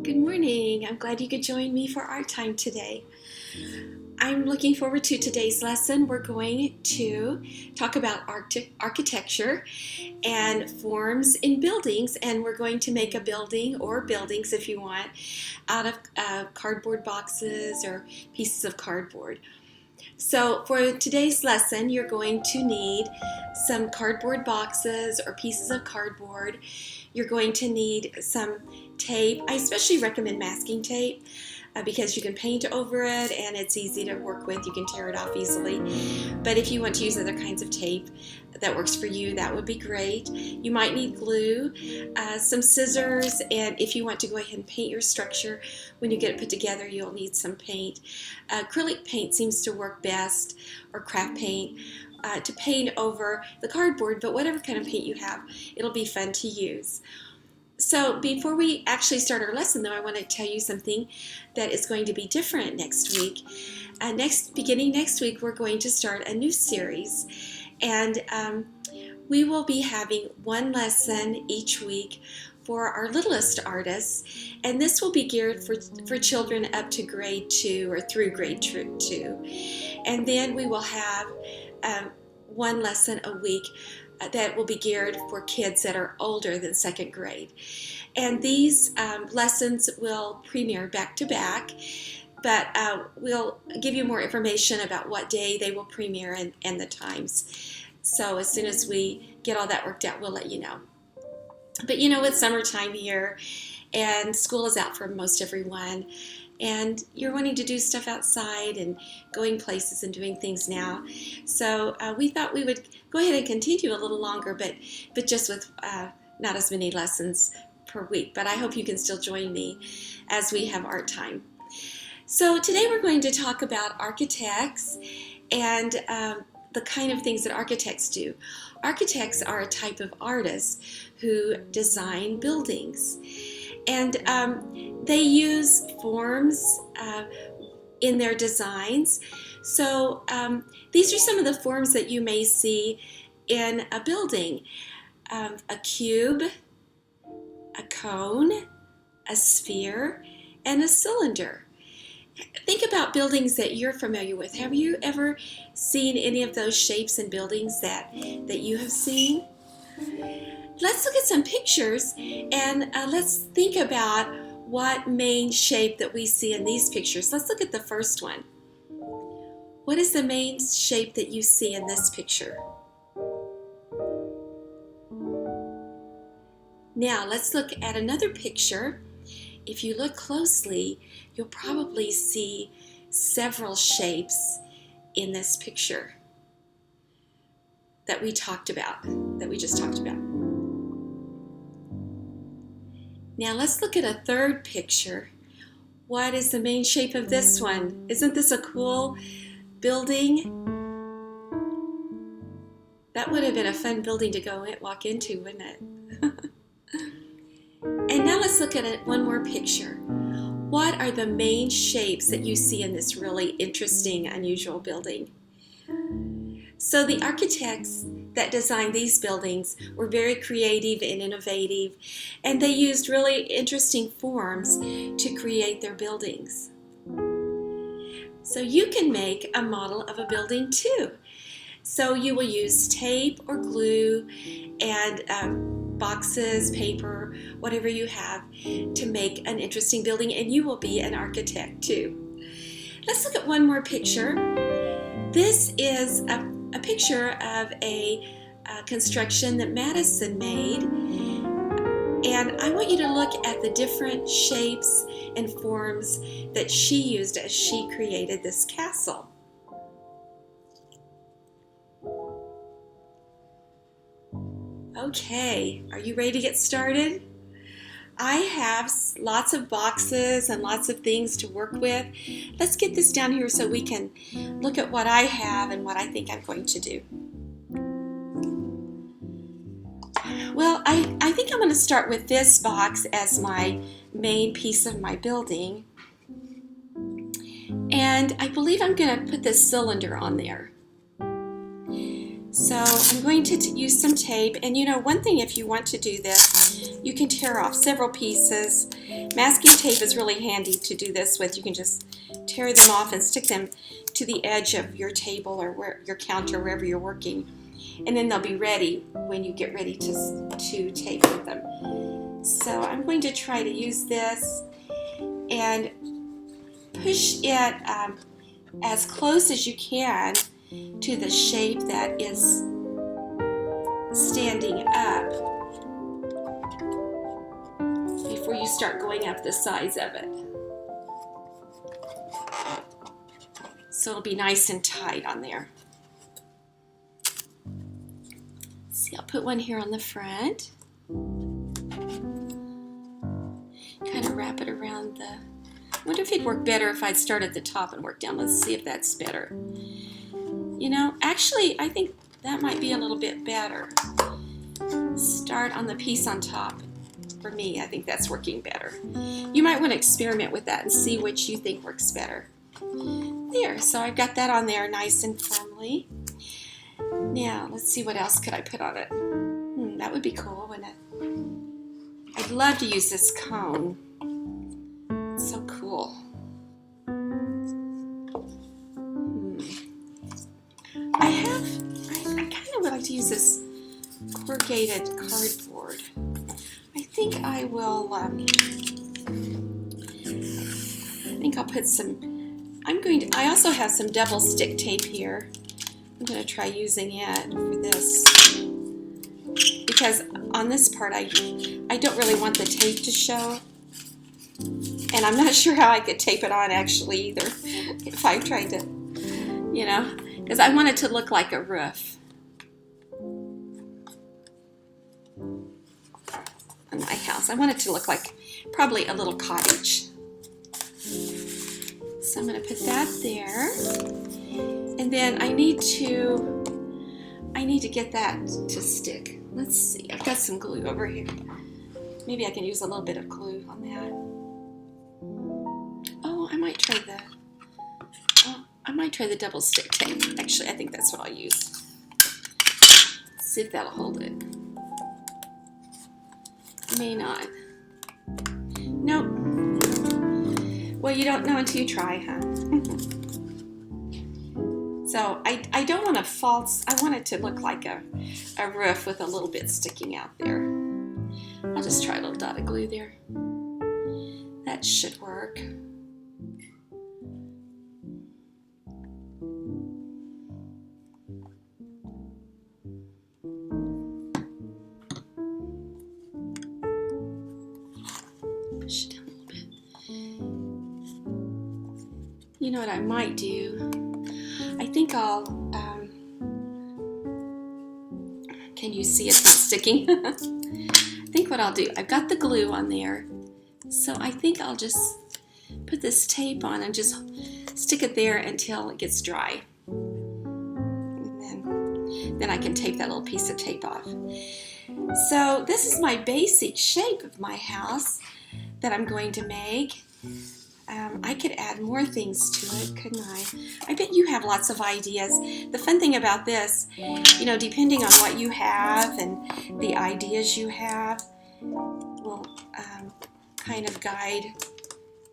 Good morning. I'm glad you could join me for art time today. I'm looking forward to today's lesson. We're going to talk about architecture and forms in buildings, and we're going to make a building, or buildings if you want, out of cardboard boxes or pieces of cardboard. So for today's lesson, you're going to need some cardboard boxes or pieces of cardboard. You're going to need some tape. I especially recommend masking tape because you can paint over it and it's easy to work with. You can tear it off easily. But if you want to use other kinds of tape that works for you, that would be great. You might need glue, some scissors, and if you want to go ahead and paint your structure, when you get it put together, you'll need some paint. Acrylic paint seems to work best, or craft paint, to paint over the cardboard, but whatever kind of paint you have, it'll be fun to use. So before we actually start our lesson, though, I want to tell you something that is going to be different next week. Beginning next week, we're going to start a new series, and we will be having one lesson each week for our littlest artists, and this will be geared for children up to grade 2 or through grade 2. And then we will have one lesson a week that will be geared for kids that are older than 2nd grade. And these lessons will premiere back to back, but we'll give you more information about what day they will premiere and the times. So as soon as we get all that worked out, we'll let you know. But you know, it's summertime here, and school is out for most everyone, and you're wanting to do stuff outside and going places and doing things now. So we thought we would go ahead and continue a little longer, but just with not as many lessons per week. But I hope you can still join me as we have art time. So today we're going to talk about architects and the kind of things that architects do. Architects are a type of artist who design buildings. And they use forms in their designs. So these are some of the forms that you may see in a building. A cube, a cone, a sphere, and a cylinder. Think about buildings that you're familiar with. Have you ever seen any of those shapes in buildings that you have seen? Let's look at some pictures and let's think about what main shape that we see in these pictures. Let's look at the first one. What is the main shape that you see in this picture? Now let's look at another picture. If you look closely, you'll probably see several shapes in this picture that we just talked about. Now let's look at a third picture. What is the main shape of this one? Isn't this a cool building? That would have been a fun building to walk into, wouldn't it? And now let's look at one more picture. What are the main shapes that you see in this really interesting, unusual building? So the architects that designed these buildings were very creative and innovative, and they used really interesting forms to create their buildings. So you can make a model of a building too. So you will use tape or glue and boxes, paper, whatever you have to make an interesting building, and you will be an architect too. Let's look at one more picture. This is a picture of a construction that Madison made, and I want you to look at the different shapes and forms that she used as she created this castle. Okay, are you ready to get started? I have lots of boxes and lots of things to work with. Let's get this down here so we can look at what I have and what I think I'm going to do. Well, I think I'm going to start with this box as my main piece of my building. And I believe I'm going to put this cylinder on there. So I'm going to use some tape, and you know, one thing, if you want to do this, you can tear off several pieces. Masking tape is really handy to do this with. You can just tear them off and stick them to the edge of your table or your counter, wherever you're working, and then they'll be ready when you get ready to tape with them. So I'm going to try to use this and push it as close as you can to the shape that is standing up before you start going up the sides of it. So it'll be nice and tight on there. See, I'll put one here on the front. Kind of wrap it around the... I wonder if it'd work better if I'd start at the top and work down. Let's see if that's better. You know, actually, I think that might be a little bit better. Start on the piece on top. For me, I think that's working better. You might want to experiment with that and see which you think works better. There, so I've got that on there nice and firmly. Now, let's see what else could I put on it. That would be cool, wouldn't it? I'd love to use this cone. It's so cool. I kind of would like to use this corrugated cardboard. I think I will, I think I'll put some, I also have some double stick tape here. I'm going to try using it for this. Because on this part, I don't really want the tape to show. And I'm not sure how I could tape it on actually either, if I tried to, you know. Because I want it to look like a roof on my house. I want it to look like probably a little cottage. So I'm going to put that there. And then I need to get that to stick. Let's see. I've got some glue over here. Maybe I can use a little bit of glue on that. Oh, I might try the double stick tape. Actually, I think that's what I'll use. Let's see if that'll hold it. May not. Nope. Well, you don't know until you try, huh? So I don't want a false, I want it to look like a roof with a little bit sticking out there. I'll just try a little dot of glue there. That should work. Push it down a little bit. You know what I might do? I think I'll, can you see it's not sticking? I think what I'll do, I've got the glue on there, so I think I'll just put this tape on and just stick it there until it gets dry. And then I can tape that little piece of tape off. So this is my basic shape of my house that I'm going to make. I could add more things to it, couldn't I? I bet you have lots of ideas. The fun thing about this, you know, depending on what you have and the ideas you have, will kind of guide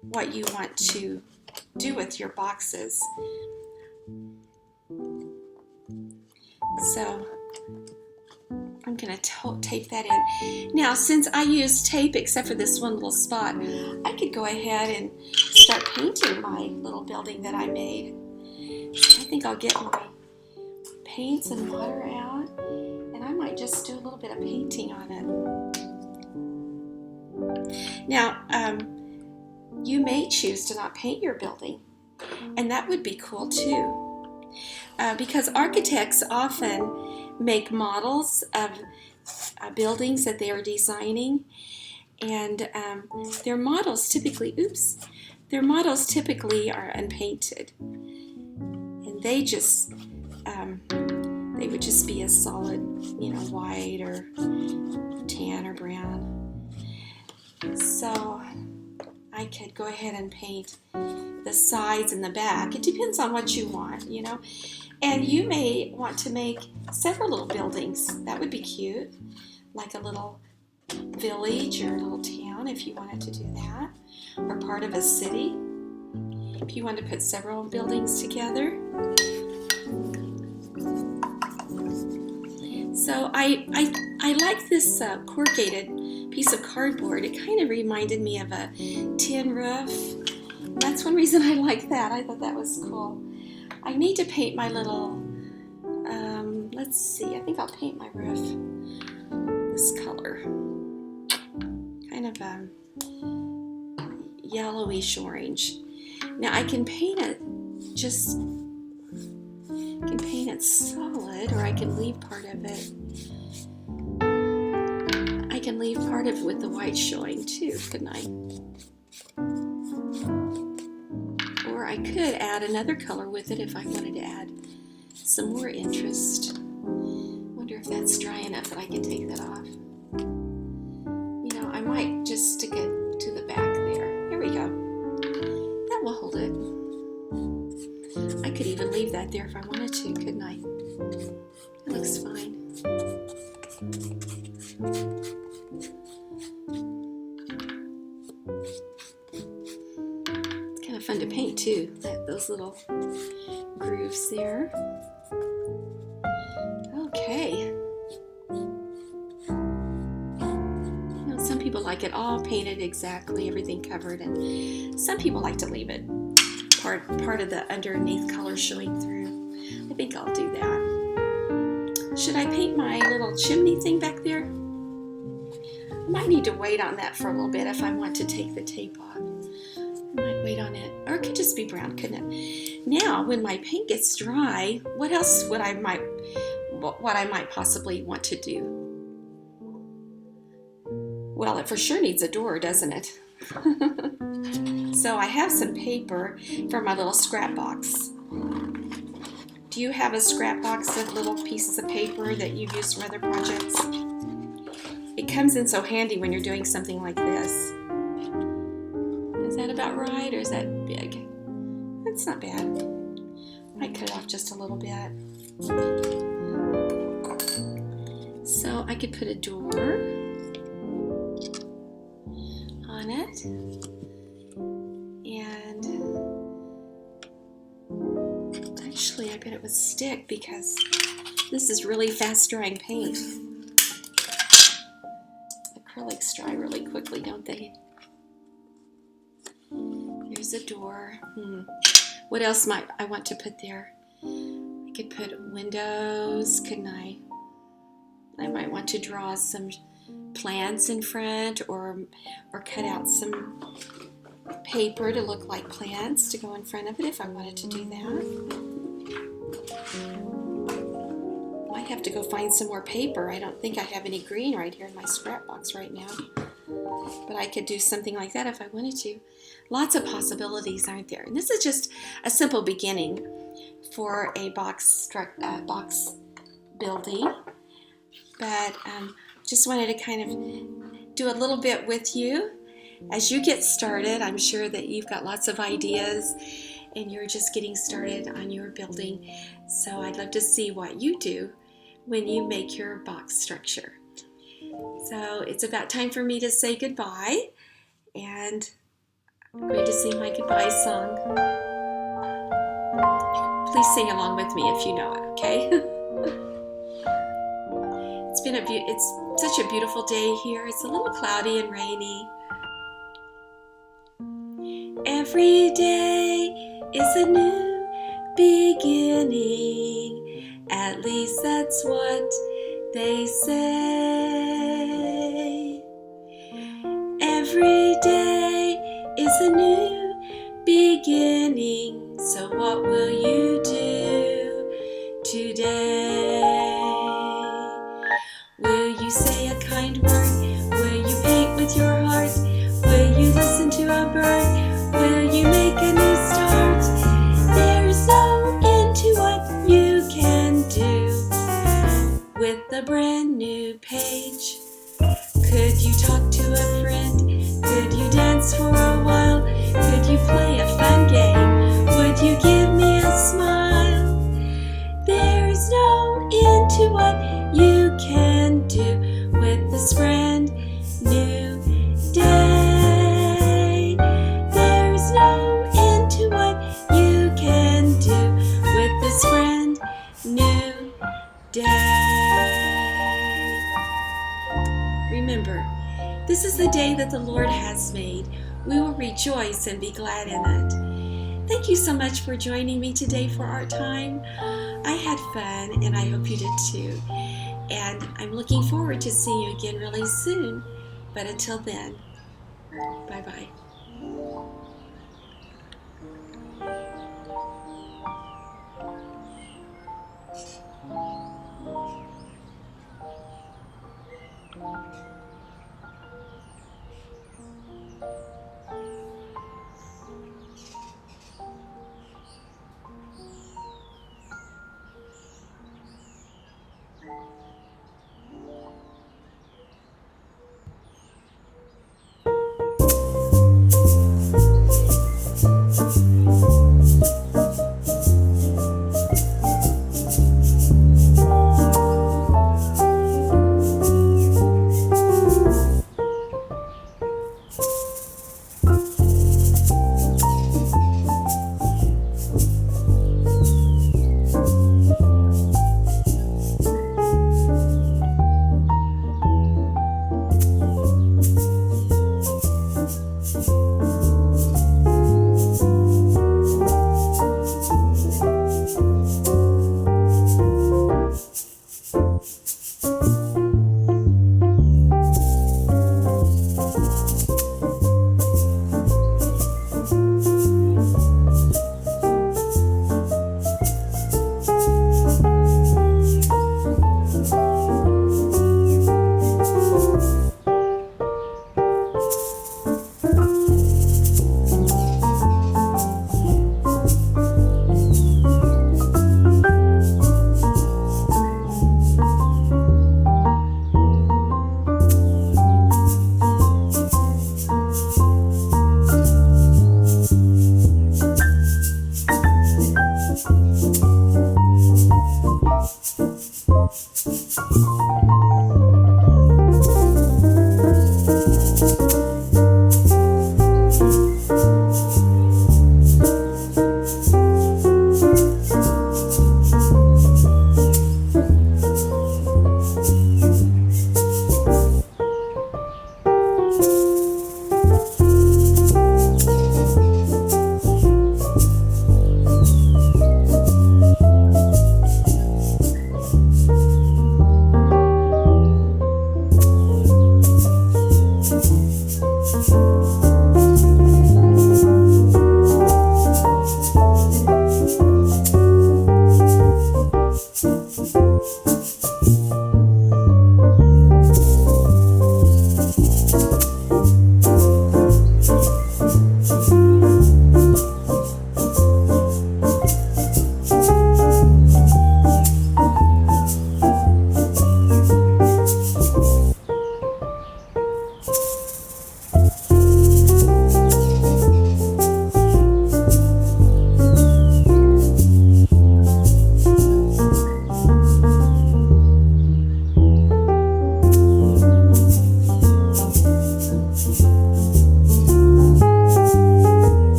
what you want to do with your boxes. So I'm going to tape that in. Now, since I use tape except for this one little spot, I could go ahead and start painting my little building that I made. So I think I'll get my paints and water out, and I might just do a little bit of painting on it. Now, you may choose to not paint your building, and that would be cool too, because architects often make models of buildings that they are designing, and their models typically are unpainted, and they would just be a solid, white or tan or brown. So I could go ahead and paint the sides and the back. It depends on what you want, And you may want to make several little buildings. That would be cute, like a little village or a little town if you wanted to do that, or part of a city if you want to put several buildings together. So I like this corrugated piece of cardboard. It kind of reminded me of a tin roof. That's one reason I like that. I thought that was cool. I need to paint my little, let's see, I think I'll paint my roof this color. Kind of yellowish orange. Now I can paint it solid, or I can leave part of it. I can leave part of it with the white showing too, couldn't I? Or I could add another color with it if I wanted to add some more interest. Wonder if that's dry enough that I can take that off. I might just stick it to the back there. Here we go. That will hold it. I could even leave that there if I wanted to, couldn't I? It looks fine. It's kind of fun to paint too, those little grooves there. Okay. Some people like it all painted exactly, everything covered, and some people like to leave it part of the underneath color showing through. I think I'll do that. Should I paint my little chimney thing back there? I might need to wait on that for a little bit if I want to take the tape off. I might wait on it, or it could just be brown, couldn't it? Now, when my paint gets dry, what else what I might possibly want to do? Well, it for sure needs a door, doesn't it? So I have some paper for my little scrap box. Do you have a scrap box of little pieces of paper that you've used for other projects? It comes in so handy when you're doing something like this. Is that about right, or is that big? That's not bad. I might cut it off just a little bit. So I could put a door on it, and actually I bet it would stick because this is really fast drying paint. Acrylics dry really quickly, don't they? There's a door. What else might I want to put there? I could put windows, couldn't I? I might want to draw some plants in front, or cut out some paper to look like plants to go in front of it if I wanted to do that. Might have to go find some more paper. I don't think I have any green right here in my scrap box right now, but I could do something like that if I wanted to. Lots of possibilities, aren't there? And this is just a simple beginning for a box building, but just wanted to kind of do a little bit with you. As you get started, I'm sure that you've got lots of ideas and you're just getting started on your building. So I'd love to see what you do when you make your box structure. So it's about time for me to say goodbye, and I'm going to sing my goodbye song. Please sing along with me if you know it, okay? It's such a beautiful day here. It's a little cloudy and rainy. Every day is a new beginning. At least that's what they say. Every day is a new beginning. So what will you do today? Will you say a kind word? Will you paint with your heart? Will you listen to a bird? Will you make a new start? There's no end to what you can do with a brand new page. Could you talk to a friend? Could you dance for a while? Could you play a fun game? Would you give me a smile? There's no end to what you can do with this brand new day. There's no end to what you can do with this brand new day. Remember, this is the day that the Lord has made. We will rejoice and be glad in it. Thank you so much for joining me today for Art Time. I had fun, and I hope you did too. And I'm looking forward to seeing you again really soon. But until then, bye-bye.